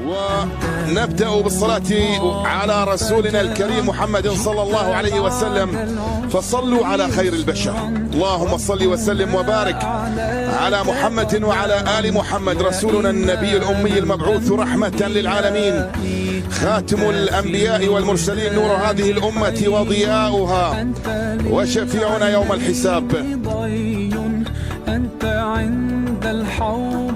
ونبدأ بالصلاة على رسولنا الكريم محمد صلى الله عليه وسلم. فصلوا على خير البشر. اللهم صل وسلم وبارك على محمد وعلى آل محمد، رسولنا النبي الأمي المبعوث رحمة للعالمين، خاتم الأنبياء والمرسلين، نور هذه الأمة وضياؤها، وشفيعنا يوم الحساب. أنت عند الحوض